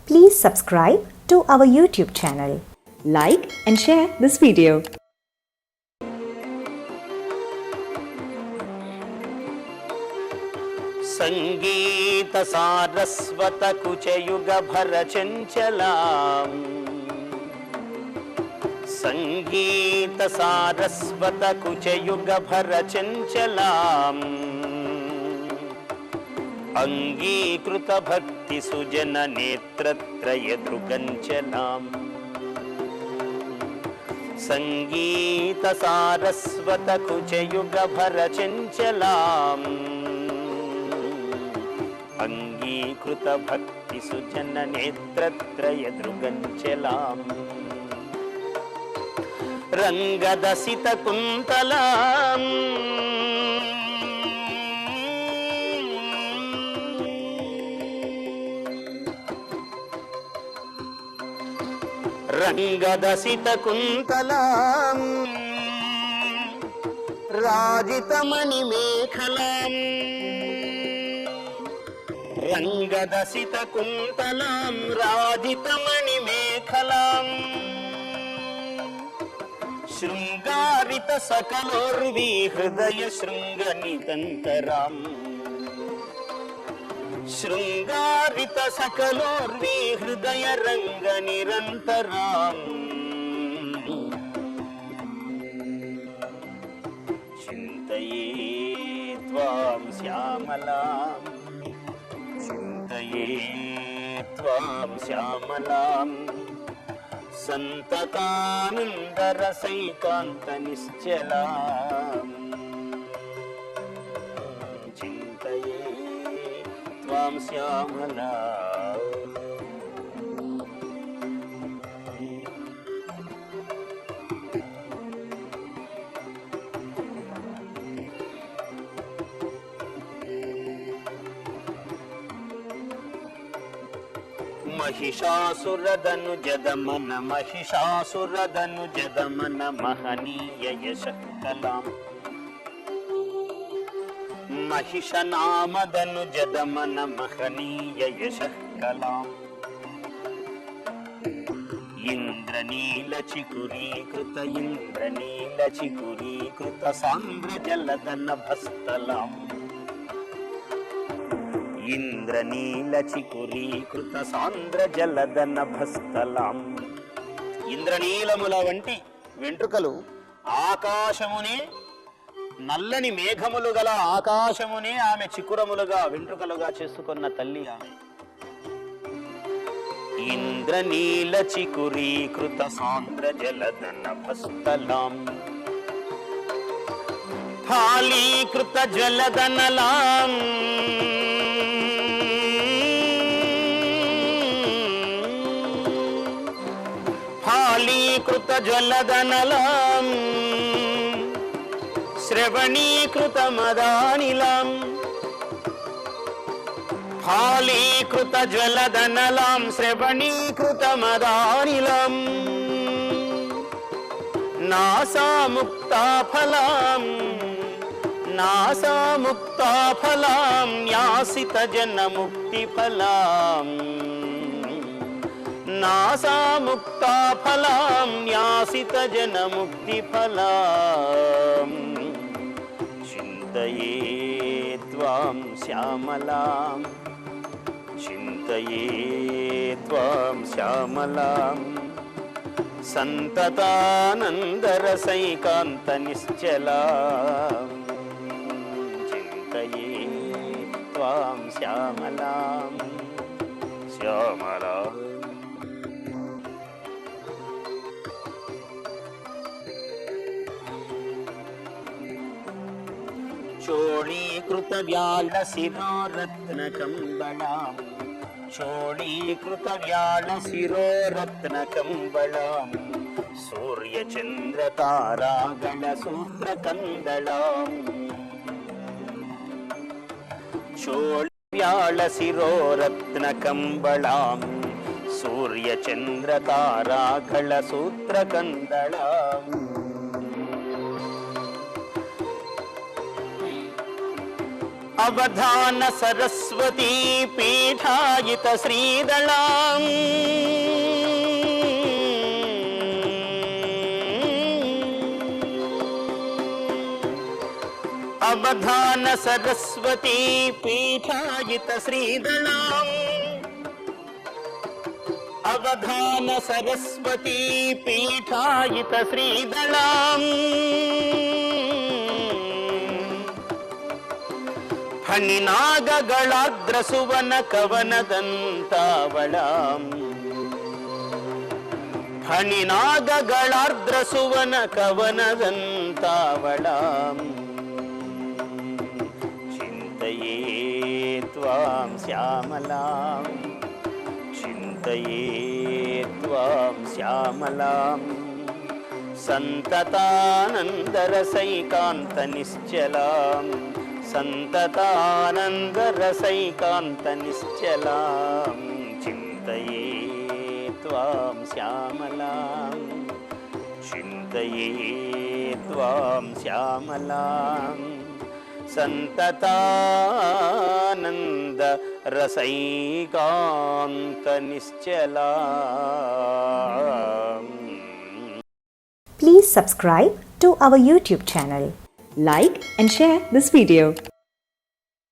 Please subscribe to our YouTube channel. Like and share this video. संगीत सारस्वत कुचयुग भर चंचलाम संगीत सारस्वत कुचयुग भर चंचलाम अंगीकृत भक्ति सुजन नेत्रत्रय दृगंचलाम संगीत सारस्वत कुचयुग भर चंचलाम अंगीकृत भक्ति सुजन नेत्रत्रय दृगंचलाम रंगदसित कुंतलाम रंगदसित कुंतलाम राजित मणि मेखलाम रंगदसित कुंतलाम राजित मणि मेखलाम शृंगारित सकलोर्वी हृदय शृंग नितंतराम शृंगारित सकलोर्वी हृदय रंग निरंतराम चिंतये त्वां श्यामलां चिंतये त्वां श्यामलां संततानंदरसैकान्त निश्चलां चिंतये त्वां श्यामलां महिषासुरदनुजदमन महिषासुरदनुजदमन महनीय यशः कलां महिषनामदनुजदमन महनीय यशः कलां इन्द्रनीलचिकुरीकृत सान्द्रजलदनभस्तलाम् ఇంద్రనీలచికురీకృత సాంద్ర జలదనభస్థలాం ఇంద్రనీలముల వంటి వెంట్రుకలు ఆకాశమునే నల్లని మేఘములు గల ఆకాశమునే ఆమె చికురములుగా వెంట్రుకలుగా చేసుకున్న తల్లి ఆమె ఇంద్రనీలచికురీకృత సాంద్ర జలదనభస్థలాం ఫాలీకృత జ్వలదనలాం ఫాలీకృత జ్వలదనలాం శ్రవణీకృత మదానిలాం ఫాలీకృత జ్వలదనలాం శ్రవణీకృత మదానిలాం నాసాముక్తాఫలాం నాసాముక్తాఫలాం యాసిత జనముక్తిఫలాం నాసాముక్తాఫలాం యాసిత జనముక్తిఫలాం చింతయే త్వాం శ్యామలాం చింతయే త్వాం శ్యామలాం సంతతానందరసైకాంత నిశ్చలాం చింతయే త్వాం శ్యామలాం శ్యామలాం చోళీకృత వ్యాళ శిరోరత్న కంబళాం చోళీకృత వ్యాళ శిరోరత్న కంబళాం సూర్యచంద్ర తారాగణ సూత్ర కందళాం చోళీ వ్యాళ శిరోరత్న కంబళాం సూర్యచంద్ర తారాగణ సూత్ర కందళాం అవధాన సరస్వతీ పీఠాయిత శ్రీదళాం అవధాన సరస్వతీ పీఠాయిత శ్రీదళాం అవధాన సరస్వతీ పీఠాయిత శ్రీదళాం ಫಣಿನಾಗಗಳಾದ್ರ ಸುವನ ಕವನದಂತಾವಳಾಂ ಫಣಿನಾಗಗಳಾದ್ರ ಸುವನ ಕವನದಂತಾವಳಾಂ ಚಿಂತೆಯೇ ತ್ವಾಂ ಶ್ಯಾಮಲಾಂ ಚಿಂತೆಯೇ ತ್ವಾಂ ಶ್ಯಾಮಲಾಂ ಸಂತತಾನಂದರಸೈಕಾಂತ ನಿಶ್ಚಲಾಂ ಸಂತತಾನಂದರಸೈಕಾಂತನಿಶ್ಚಲಾಂ ಚಿಂತೆಯೇ ತ್ವಾಂ ಶ್ಯಾಮಲಾಂ ಚಿಂತೆಯೇ ತ್ವಾಂ ಶ್ಯಾಮಲಾಂ ಸಂತತಾನಂದರಸೈಕಾಂತನಿಶ್ಚಲಾಂ. Please subscribe to our YouTube channel. Like and share this video.